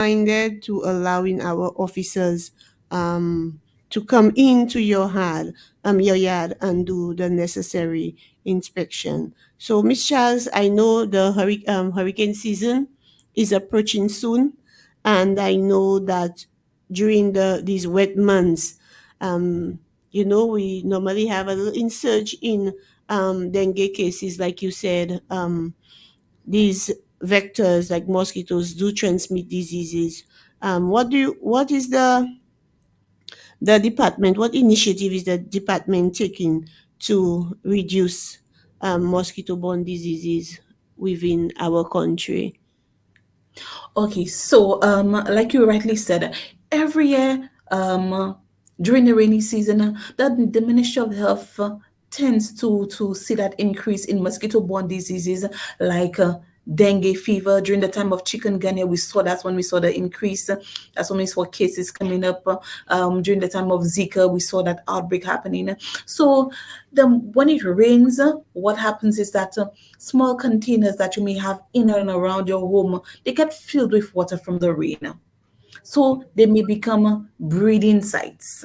minded to allowing our officers to come into your yard and do the necessary inspection. So, Miss Charles, I know the hurricane season is approaching soon, and I know that during these wet months, um, we normally have a little insurge in dengue cases, like you said. These vectors like mosquitoes do transmit diseases. What is what initiative is the department taking to reduce mosquito-borne diseases within our country? Okay, so like you rightly said, every year during the rainy season, that the Ministry of Health tends to see that increase in mosquito-borne diseases like dengue fever. During the time of chikungunya, we saw that's when we saw the increase. That's when we saw cases coming up. During the time of Zika, we saw that outbreak happening. So when it rains, what happens is that small containers that you may have in and around your home, they get filled with water from the rain. So they may become breeding sites.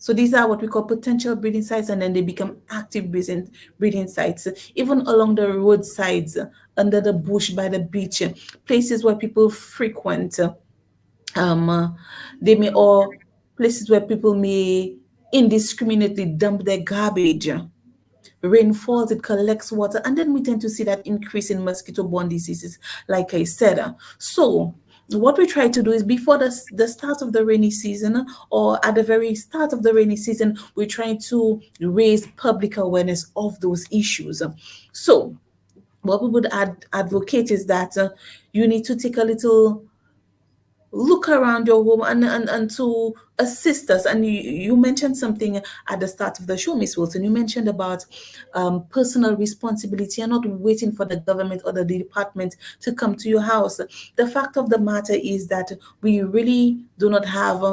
So these are what we call potential breeding sites, and then they become active breeding sites, even along the roadsides, under the bush, by the beach, places where people frequent. Um, uh, they may, or places where people may indiscriminately dump their garbage. Rain falls, it collects water, and then we tend to see that increase in mosquito-borne diseases, like I said. So, what we try to do is before the start of the rainy season, or at the very start of the rainy season, we try to raise public awareness of those issues. So, what we would advocate is that you need to take a little look around your home, and to assist us. And you mentioned something at the start of the show, Miss Wilson. You mentioned about personal responsibility and not waiting for the government or the department to come to your house. The fact of the matter is that we really do not have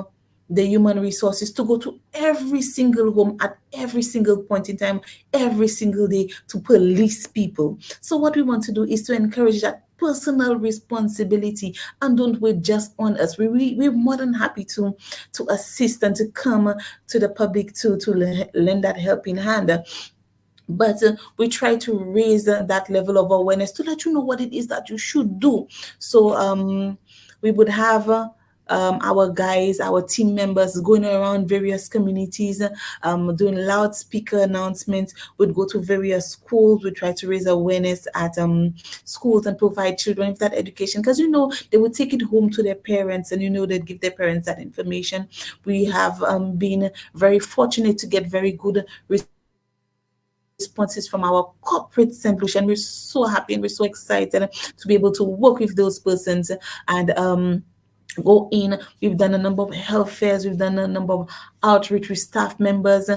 the human resources to go to every single home at every single point in time, every single day, to police people. So what we want to do is to encourage that personal responsibility, and don't wait just on us. We're more than happy to assist and to come to the public to lend that helping hand. But we try to raise that level of awareness to let you know what it is that you should do. So we would have our guys, our team members going around various communities, doing loudspeaker announcements. We'd go to various schools. We try to raise awareness at schools and provide children with that education, because they would take it home to their parents, and they'd give their parents that information. We have been very fortunate to get very good responses from our corporate St. Lucia, and we're so happy and we're so excited to be able to work with those persons and go in. We've done a number of health fairs, we've done a number of outreach with staff members,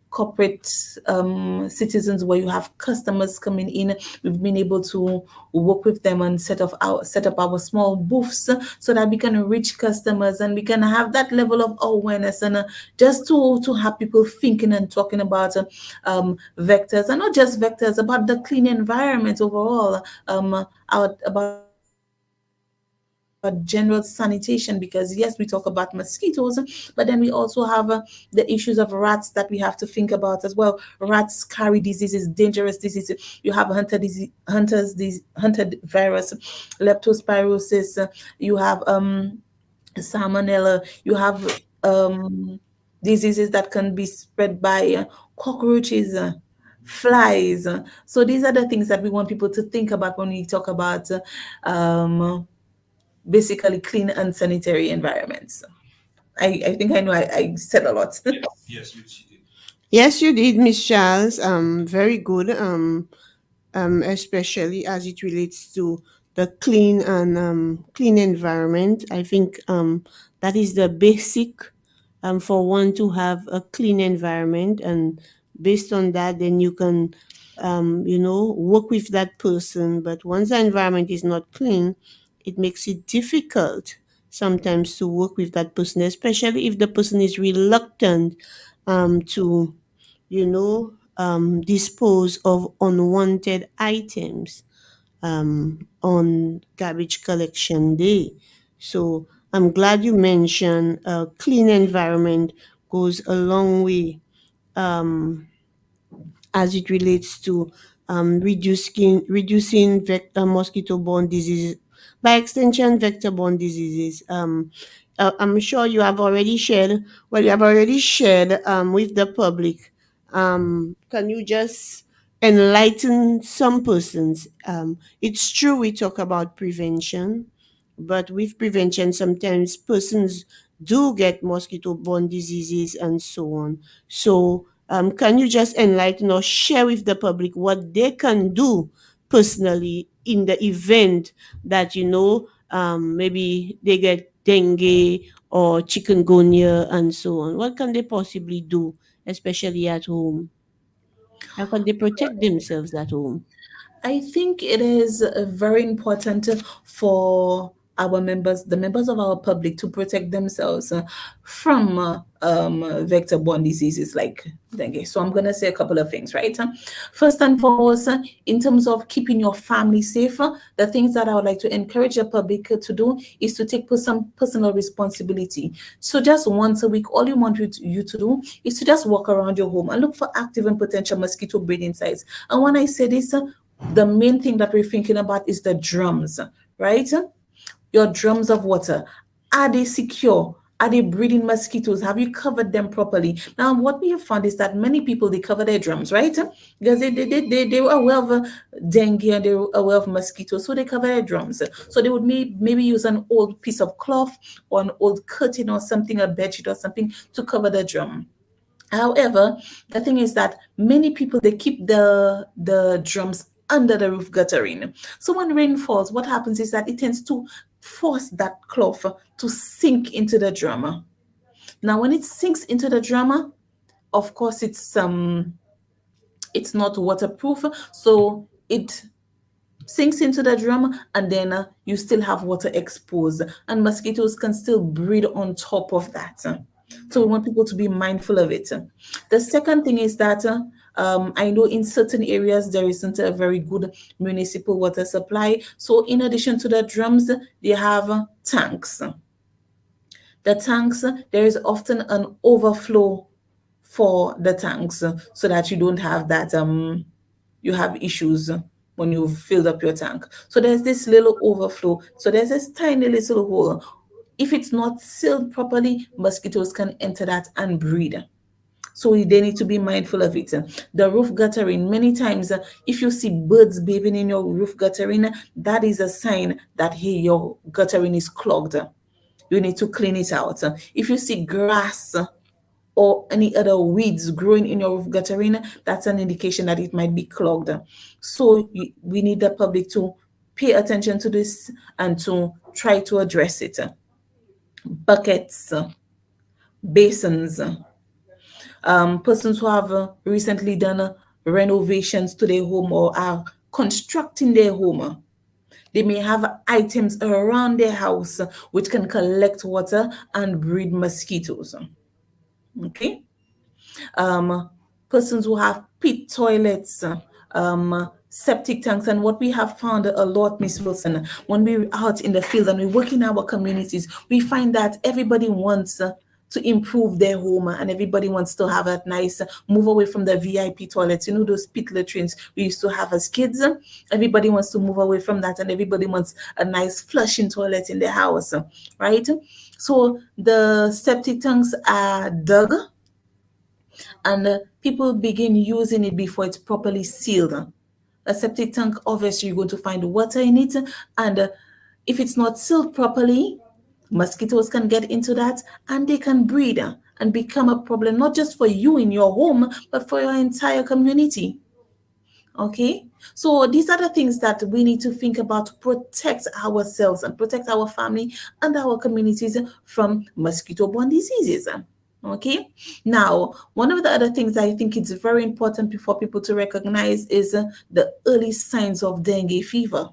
corporate citizens, where you have customers coming in. We've been able to work with them and set up our small booths, so that we can reach customers and we can have that level of awareness, and just to have people thinking and talking about vectors, and not just vectors, about the clean environment overall, about general sanitation, because yes, we talk about mosquitoes, but then we also have the issues of rats that we have to think about as well. Rats carry diseases, dangerous diseases. You have hunter virus, leptospirosis, you have salmonella, you have diseases that can be spread by cockroaches, flies. So these are the things that we want people to think about when we talk about basically clean and sanitary environments. I think I know I said a lot. Yes, you did, Miss Charles. Very good. Especially as it relates to the clean environment. I think that is the basic for one to have a clean environment, and based on that, then you can work with that person. But once the environment is not clean, it makes it difficult sometimes to work with that person, especially if the person is reluctant to dispose of unwanted items. on garbage collection day. So I'm glad you mentioned a clean environment goes a long way as it relates to reducing mosquito-borne diseases, by extension, vector-borne diseases. I'm sure you have already shared, well, you have already shared with the public. Can you just enlighten some persons? It's true we talk about prevention, but with prevention, sometimes persons do get mosquito-borne diseases and so on. So, can you just enlighten or share with the public what they can do personally in the event that, maybe they get dengue or chikungunya and so on? What can they possibly do, especially at home? How can they protect themselves at home? I think it is very important for our members, the members of our public, to protect themselves from vector-borne diseases like dengue. So I'm going to say a couple of things, right? First and foremost, in terms of keeping your family safe, the things that I would like to encourage the public to do is to take some personal responsibility. So just once a week, all you want you to do is to just walk around your home and look for active and potential mosquito breeding sites. And when I say this, the main thing that we're thinking about is the drums, right? Your drums of water. Are they secure? Are they breeding mosquitoes? Have you covered them properly? Now, what we have found is that many people, they cover their drums, right? Because they were aware of dengue and they were aware of mosquitoes, so they cover their drums. So they would maybe use an old piece of cloth or an old curtain or something, a bedsheet or something to cover the drum. However, the thing is that many people, they keep the drums under the roof guttering. So when rain falls, what happens is that it tends to force that cloth to sink into the drum. Now, when it sinks into the drum, of course, it's not waterproof, so it sinks into the drum, and then you still have water exposed, and mosquitoes can still breed on top of that. So we want people to be mindful of it. The second thing is that I know in certain areas there isn't a very good municipal water supply. So in addition to the drums, they have tanks. The tanks, there is often an overflow for the tanks, so that you don't have that you have issues when you've filled up your tank. So there's this little overflow. So there's this tiny little hole. If it's not sealed properly, mosquitoes can enter that and breed. So they need to be mindful of it. The roof guttering, many times, if you see birds bathing in your roof guttering, that is a sign that, hey, your guttering is clogged. You need to clean it out. If you see grass or any other weeds growing in your roof guttering, that's an indication that it might be clogged. So we need the public to pay attention to this and to try to address it. Buckets, basins, persons who have recently done renovations to their home or are constructing their home. They may have items around their house which can collect water and breed mosquitoes. Okay. um, Persons who have pit toilets, septic tanks. And what we have found a lot, Miss Wilson, when we're out in the field and we work in our communities, we find that everybody wants to improve their home, and everybody wants to have a nice move away from the VIP toilets, those pit latrines we used to have as kids. Everybody wants to move away from that, and everybody wants a nice flushing toilet in their house, right? So the septic tanks are dug, and people begin using it before it's properly sealed. A septic tank, obviously, you're going to find water in it, and if it's not sealed properly, mosquitoes can get into that and they can breed and become a problem, not just for you in your home, but for your entire community. Okay, so these are the things that we need to think about to protect ourselves and protect our family and our communities from mosquito-borne diseases. Okay, now one of the other things I think it's very important for people to recognize is the early signs of dengue fever,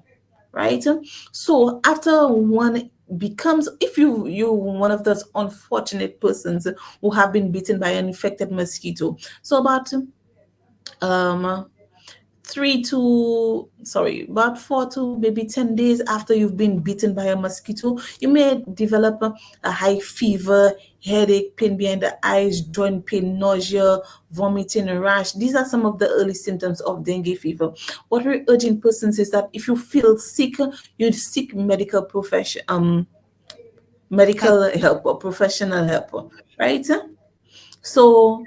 right? So after one becomes, if you one of those unfortunate persons who have been bitten by an infected mosquito, so about um about 4 to maybe 10 days after you've been bitten by a mosquito, you may develop a high fever, headache, pain behind the eyes, joint pain, nausea, vomiting, rash. These are some of the early symptoms of dengue fever. What we're urging persons is that if you feel sick, you seek medical help or professional help, right? So,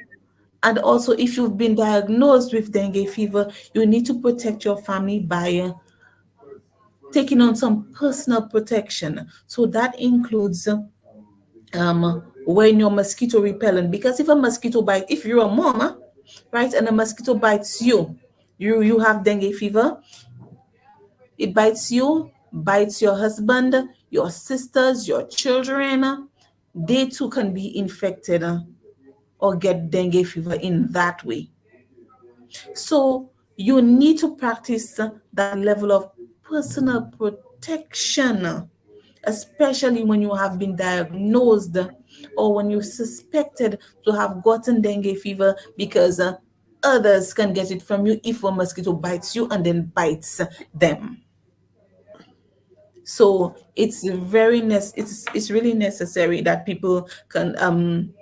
and also, if you've been diagnosed with dengue fever, you need to protect your family by taking on some personal protection. So that includes wearing your mosquito repellent. Because if a mosquito bite, if you're a mom, right, and a mosquito bites you, you have dengue fever, it bites you, bites your husband, your sisters, your children, they too can be infected or get dengue fever in that way. So you need to practice that level of personal protection, especially when you have been diagnosed or when you suspected to have gotten dengue fever, because others can get it from you if a mosquito bites you and then bites them. So it's really necessary that people can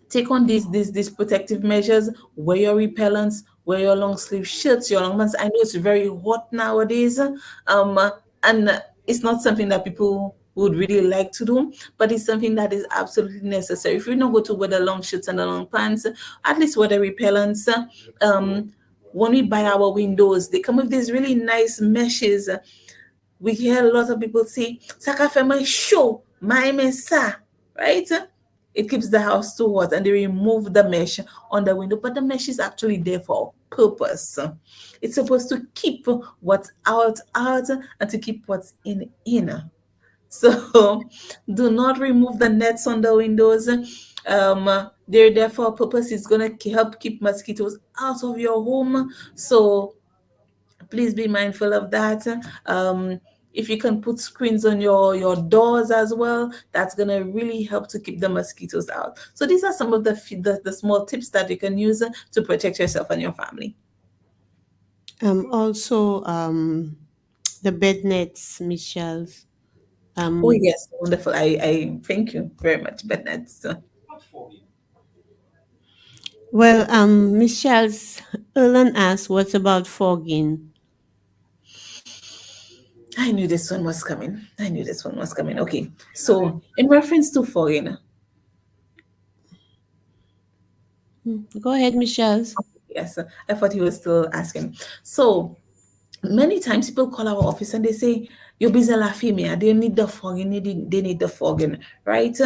take on these protective measures. Wear your repellents, wear your long sleeve shirts, your long pants. I know it's very hot nowadays, and it's not something that people would really like to do, but it's something that is absolutely necessary. If you don't go to wear the long shirts and the long pants, at least wear the repellents. When we buy our windows, they come with these really nice meshes. We hear a lot of people say, Saka fema show, my mesa, right? It keeps the house too hot and they remove the mesh on the window, but the mesh is actually there for a purpose. It's supposed to keep what's out and to keep what's in. So do not remove the nets on the windows. They're there for a purpose. It's going to help keep mosquitoes out of your home. So please be mindful of that. If you can put screens on your doors as well, that's going to really help to keep the mosquitoes out. So these are some of the small tips that you can use to protect yourself and your family. Also, the bed nets, Michelle's. Oh Um, yes, wonderful. I thank you very much, but that's well, Michelle's Erland asked, "What about fogging?" I knew this one was coming. I knew this one was coming. Okay, so in reference to foreign, Go ahead, Michelle's. yes, I thought he was still asking. So many times people call our office and they say, you're busy la female, they need the fogging, they need the fogging, right?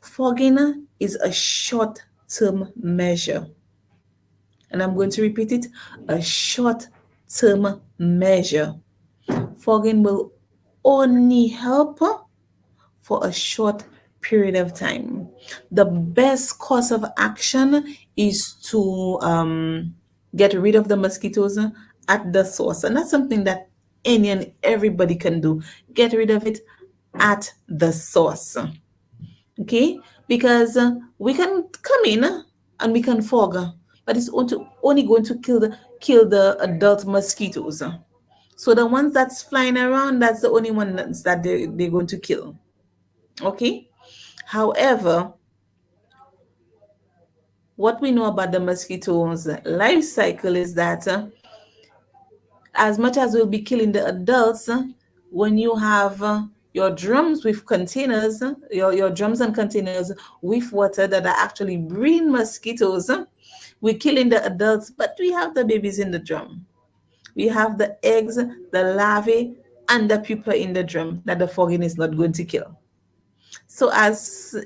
Fogging is a short term measure. And I'm going to repeat it, a short term measure. Fogging will only help for a short period of time. The best course of action is to get rid of the mosquitoes at the source. And that's something that any and everybody can do. Get rid of it at the source. Okay? Because we can come in and we can fog, but it's only going to kill the adult mosquitoes. So the ones that's flying around, that's the only ones that they're going to kill. Okay? However, what we know about the mosquitoes life cycle is that as much as we'll be killing the adults, when you have your drums with containers, your drums and containers with water that are actually breeding mosquitoes, we're killing the adults, but we have the babies in the drum. We have the eggs, the larvae, and the pupa in the drum that the fogging is not going to kill. So as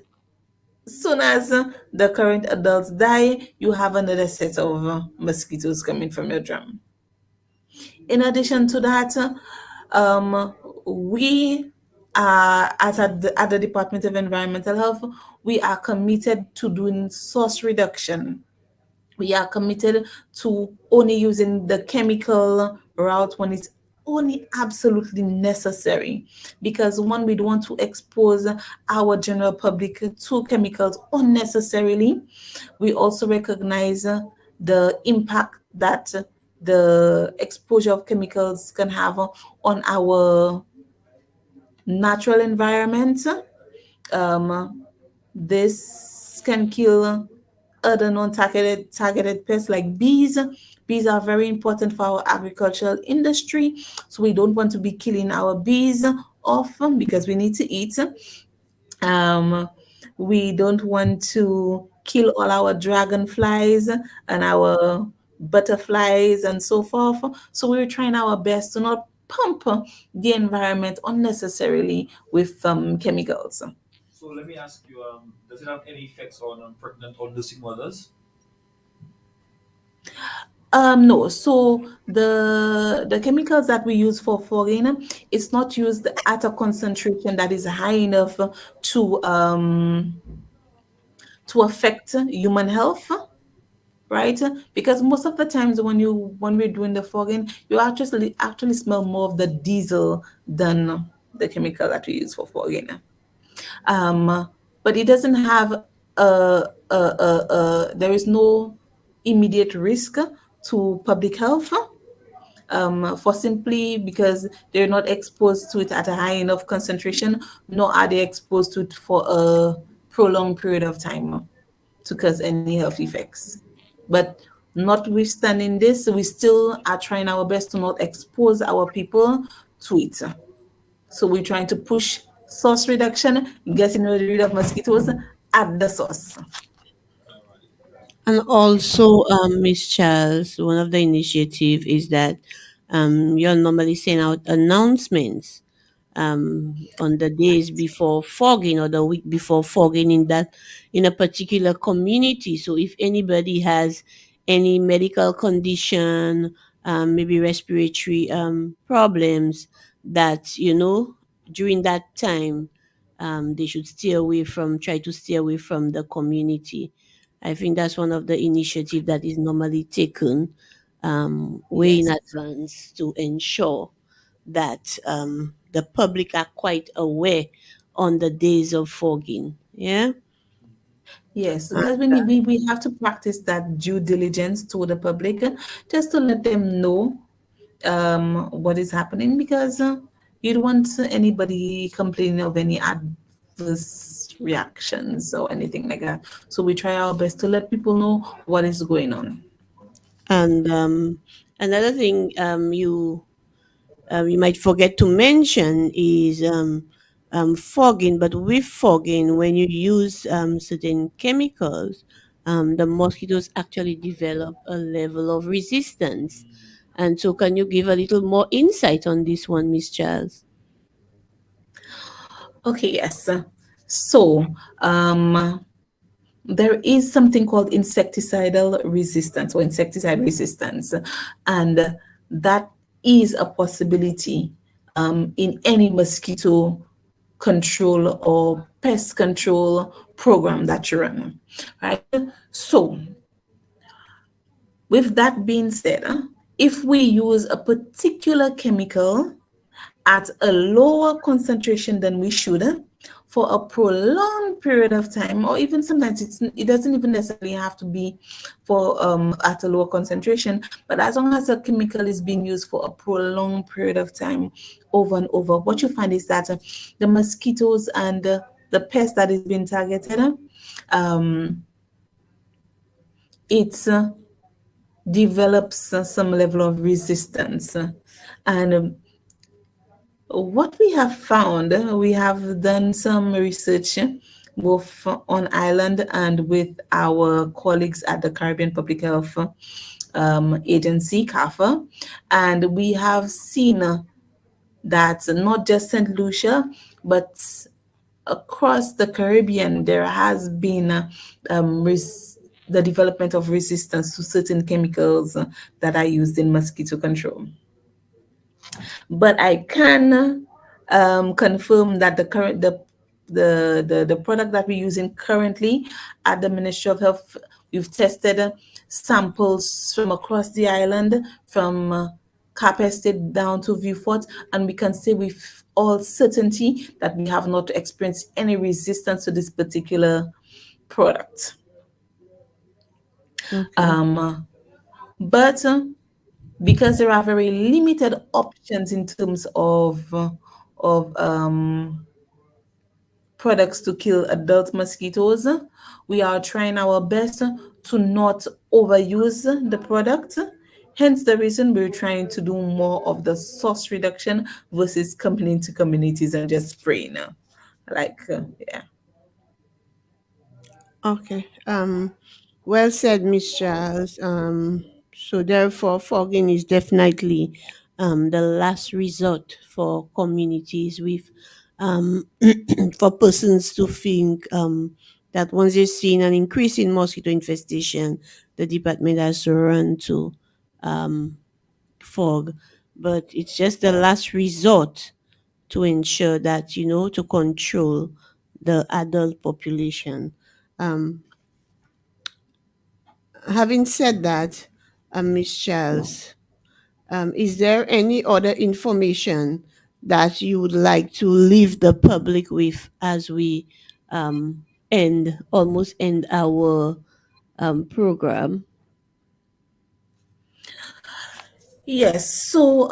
soon as the current adults die, you have another set of mosquitoes coming from your drum. In addition to that, we are at the Department of Environmental Health, we are committed to doing source reduction. We are committed to only using the chemical route when it's only absolutely necessary, because one, we don't want to expose our general public to chemicals unnecessarily. We also recognize the impact that the exposure of chemicals can have on our natural environment. Um, this can kill other non-targeted pests like bees. Bees are very important for our agricultural industry, so we don't want to be killing our bees off because we need to eat. Um, we don't want to kill all our dragonflies and our butterflies and so forth. So we're trying our best to not pump the environment unnecessarily with chemicals. So let me ask you, does it have any effects on pregnant or nursing mothers? No. So the chemicals that we use for fogging, it's not used at a concentration that is high enough to affect human health, right? Because most of the times when we're doing the fogging, you actually smell more of the diesel than the chemical that we use for fogging. Um, but it doesn't have there is no immediate risk to public health, for simply because they're not exposed to it at a high enough concentration, nor are they exposed to it for a prolonged period of time to cause any health effects. But notwithstanding this, we still are trying our best to not expose our people to it. So we're trying to push source reduction, getting rid of mosquitoes at the source. And also, Miss Charles, one of the initiative is that you're normally send out announcements on the days before fogging or the week before fogging in a particular community. So if anybody has any medical condition, maybe respiratory problems, that during that time they should try to stay away from the community. I think that's one of the initiative that is normally taken way in Yes. advance to ensure that the public are quite aware on the days of fogging. Yeah. Yes, Uh, because we have to practice that due diligence to the public, just to let them know what is happening, because you don't want anybody complaining of any adverse reactions or anything like that. So we try our best to let people know what is going on. and another thing you might forget to mention is fogging. But with fogging, when you use certain chemicals, the mosquitoes actually develop a level of resistance. And so, can you give a little more insight on this one, Miss Charles? Okay, yes. So, there is something called insecticidal resistance or insecticide resistance, and that is a possibility in any mosquito control or pest control program that you run, right? So, with that being said, if we use a particular chemical at a lower concentration than we should for a prolonged period of time, or even sometimes it doesn't even necessarily have to be for at a lower concentration, but as long as a chemical is being used for a prolonged period of time over and over, what you find is that the mosquitoes and the pest that is being targeted, um, it develops some level of resistance. And what we have found, we have done some research both on island and with our colleagues at the Caribbean Public Health Agency, CAFA, and we have seen that not just St. Lucia, but across the Caribbean, there has been the development of resistance to certain chemicals that are used in mosquito control. But I can confirm that the product that we're using currently at the Ministry of Health, we've tested samples from across the island, from Cap Estate down to Viewfort, and we can say with all certainty that we have not experienced any resistance to this particular product. Okay. Um, but because there are very limited options in terms of products to kill adult mosquitoes. We are trying our best to not overuse the product. Hence the reason we're trying to do more of the source reduction versus coming into communities and just spraying. Yeah. Okay. Well said, Miss Charles. So therefore, fogging is definitely the last resort for communities with for persons to think that once they've seen an increase in mosquito infestation, the department has to run to um, fog. But it's just the last resort to ensure that, to control the adult population. Um, Having said that, Miss Charles, is there any other information that you would like to leave the public with as we almost end our program? Yes, so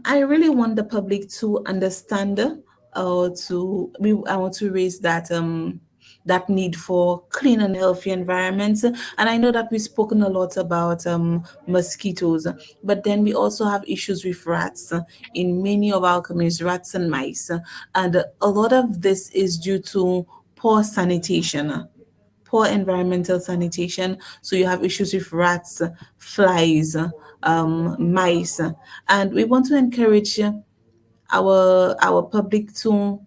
I really want the public to understand, I want to raise that need for clean and healthy environments. And I know that we've spoken a lot about mosquitoes, but then we also have issues with rats in many of our communities, rats and mice, and a lot of this is due to poor sanitation, poor environmental sanitation. So you have issues with rats, flies, mice, and we want to encourage our public to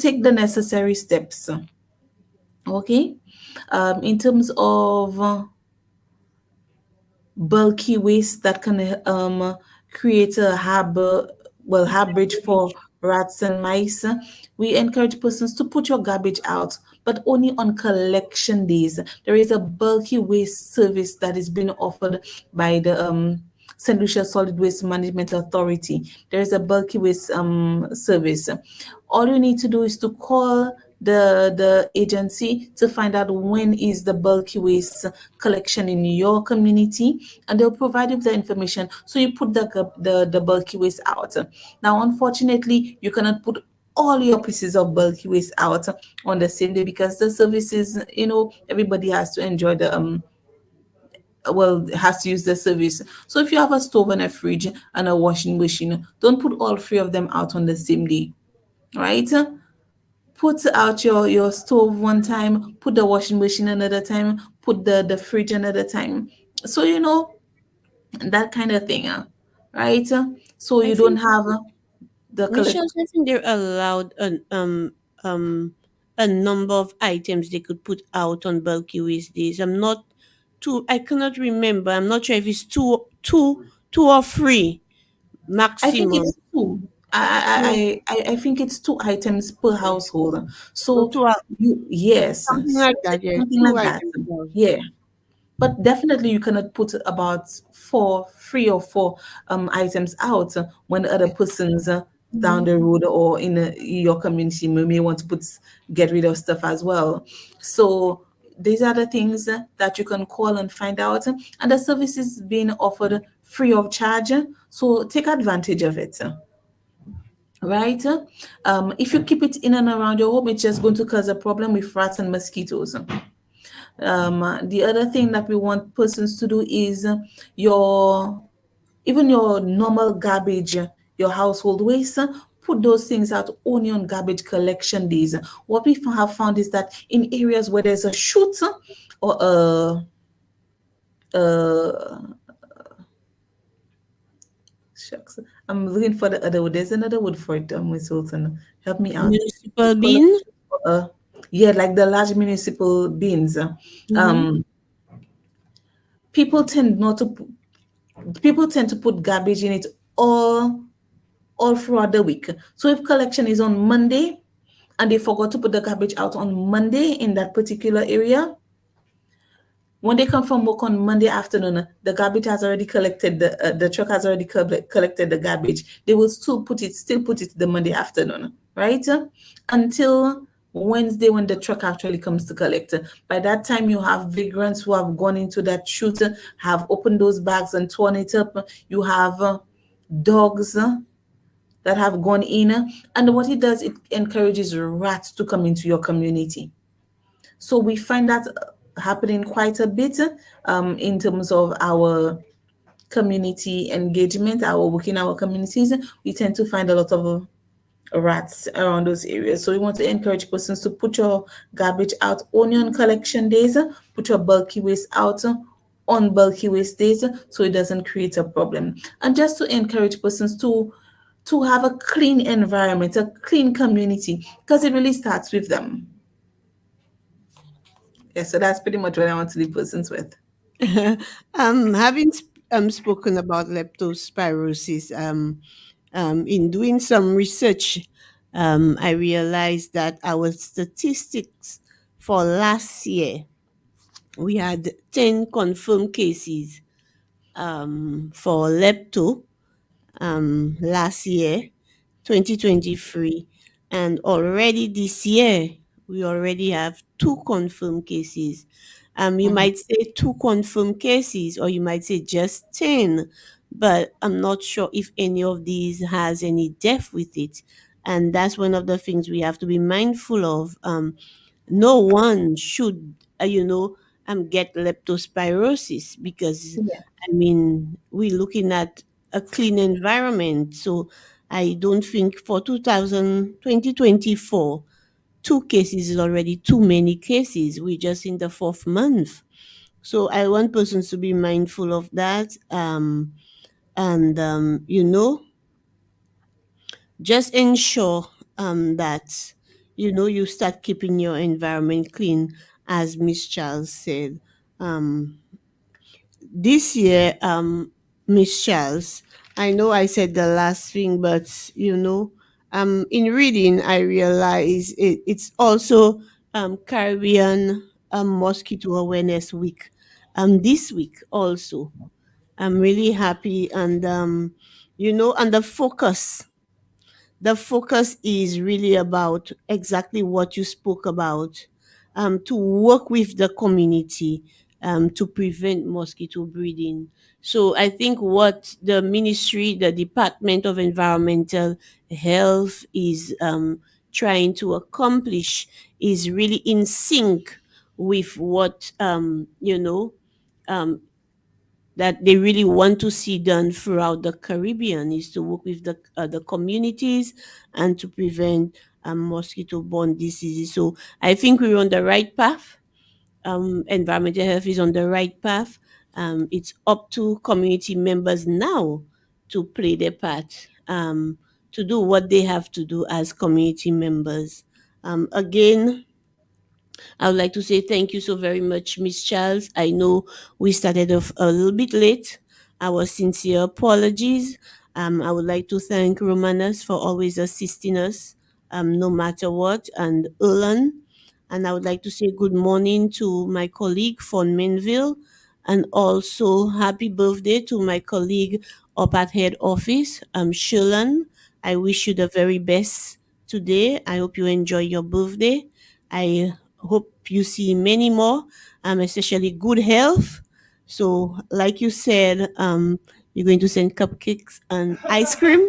take the necessary steps. Okay, in terms of bulky waste that can create a harborage for rats and mice. We encourage persons to put your garbage out, but only on collection days. There is a bulky waste service that is being offered by the St. Lucia Solid Waste Management Authority. There is a bulky waste service. All you need to do is to call the agency to find out when is the bulky waste collection in your community, and they'll provide you with the information, so you put the bulky waste out. Now unfortunately you cannot put all your pieces of bulky waste out on the same day, because the services, everybody has to enjoy the has to use the service. So if you have a stove and a fridge and a washing machine, don't put all three of them out on the same day, right? Put out your stove one time, put the washing machine another time, put the fridge another time. So that kind of thing, right? So I you don't think, have the collect. Michelle, I think they're allowed a number of items they could put out on bulky waste days. I cannot remember. I'm not sure if it's two or three I think maximum. it's two. Two, I think it's two items per household. so So two, yes, something like that. Yeah, something two like that. items. Per Yeah. But definitely you cannot put about three or four items out when other persons down Mhm. the road or in your community may want to get rid of stuff as well. So these are the things that you can call and find out, and the service is being offered free of charge. So take advantage of it. Right? If you keep it in and around your home, it's just going to cause a problem with rats and mosquitoes. The other thing that we want persons to do is your even your normal garbage, your household waste, put those things out only on garbage collection days. What we have found is that in areas where there's a chute or a shucks, I'm looking for the other word. There's another word for it, Miss Wilson. Help me out. Municipal We call bin. it, yeah, like the large municipal bins. Mm-hmm. Um, people tend not to people tend to put garbage in it all throughout the week. So if collection is on Monday and they forgot to put the garbage out on Monday in that particular area, when they come from work on Monday afternoon, the garbage has already collected the truck has already collected the garbage. They will still put it the Monday afternoon, right? Until Wednesday when the truck actually comes to collect. By that time, you have vagrants who have gone into that chute, have opened those bags and torn it up. You have dogs that have gone in. And what it does, it encourages rats to come into your community. So we find that happening quite a bit in terms of our community engagement, our work in our communities. We tend to find a lot of rats around those areas. So we want to encourage persons to put your garbage out only on collection days, put your bulky waste out on bulky waste days so it doesn't create a problem. And just to encourage persons to have a clean environment, a clean community, because it really starts with them. Yeah, so that's pretty much what I want to leave persons with. Having spoken about leptospirosis, in doing some research, I realized that our statistics for last year, we had 10 confirmed cases for lepto last year, 2023, and already this year we already have two confirmed cases. You Mhm. might say two confirmed cases, or you might say just 10, but I'm not sure if any of these has any death with it. And that's one of the things we have to be mindful of. No one should, get leptospirosis because, Yeah. I mean, we're looking at a clean environment. So I don't think for 2024, two cases is already too many cases. We're just in the fourth month. So I want persons to be mindful of that. And, just ensure that, you start keeping your environment clean, as Miss Charles said. Um, this year, Miss Charles, I know I said the last thing, but in reading, I realize it's also Caribbean Mosquito Awareness Week. This week also, I'm really happy, and and the focus is really about exactly what you spoke about, to work with the community, to prevent mosquito breeding. So I think what the ministry, the Department of Environmental Health is trying to accomplish is really in sync with what, um, that they really want to see done throughout the Caribbean, is to work with the communities and to prevent mosquito-borne diseases. So I think we're on the right path. Environmental health is on the right path. It's up to community members now to play their part, to do what they have to do as community members. Again, I would like to say thank you so very much, Miss Charles. I know we started off a little bit late. Our sincere apologies. I would like to thank Romanas for always assisting us, no matter what, and Ulan. And I would like to say good morning to my colleague from Minville, and also happy birthday to my colleague up at head office, Shulan. I wish you the very best today. I hope you enjoy your birthday. I hope you see many more, especially good health. So, like you said, you're going to send cupcakes and ice cream.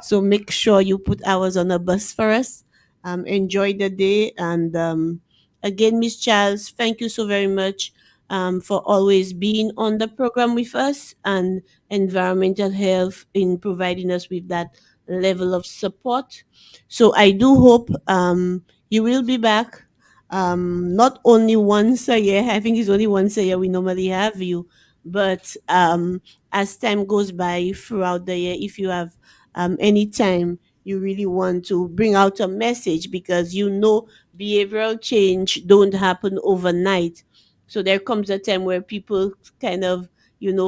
So make sure you put ours on a bus for us. Enjoy the day. And again, Miss Charles, thank you so very much for always being on the program with us, and environmental health in providing us with that level of support. So I do hope you will be back, not only once a year. I think it's only once a year we normally have you, but as time goes by throughout the year, if you have any time you really want to bring out a message, because behavioral change don't happen overnight. So there comes a time where people kind of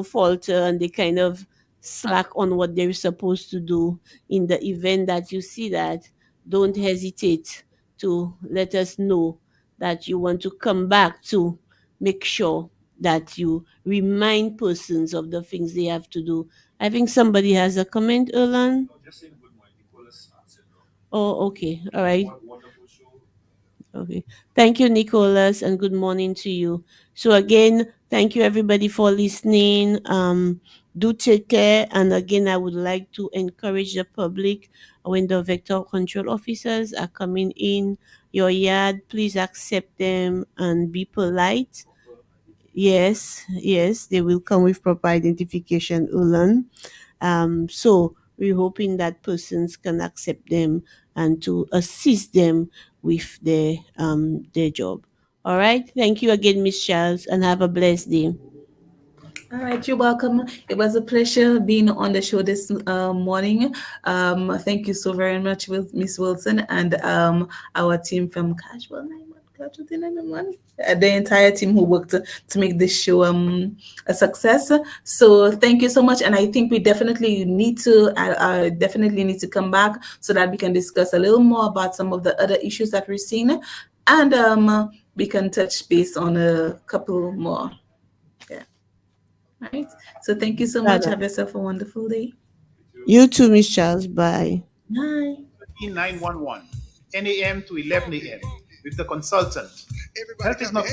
falter, and they kind of slack on what they're supposed to do. In the event that you see that, don't hesitate to let us know that you want to come back to make sure that you remind persons of the things they have to do. I think somebody has a comment, Erlan. No, just saying good morning. Nicholas answered. Oh, okay. All right. What wonderful show. Okay. Thank you, Nicholas, and good morning to you. So again, thank you everybody for listening. Do take care. And again, I would like to encourage the public when the vector control officers are coming in your yard, please accept them and be polite. Yes, yes, they will come with proper identification, Ulan. So we're hoping that persons can accept them and to assist them with their job. All right. Thank you again, Miss Charles, and have a blessed day. All right, you're welcome. It was a pleasure being on the show this morning. Thank you so very much, with Miss Wilson and our team from Casualty 911, the entire team who worked to make this show a success. So thank you so much, and I think we definitely need to definitely need to come back so that we can discuss a little more about some of the other issues that we're seeing, and we can touch base on a couple more. Yeah. Right. So thank you so Bye much. bye. Have yourself a wonderful day. You too, Miss Charles. Bye. Bye. 911, 10 a.m. to 11 a.m. with the consultant. Health is not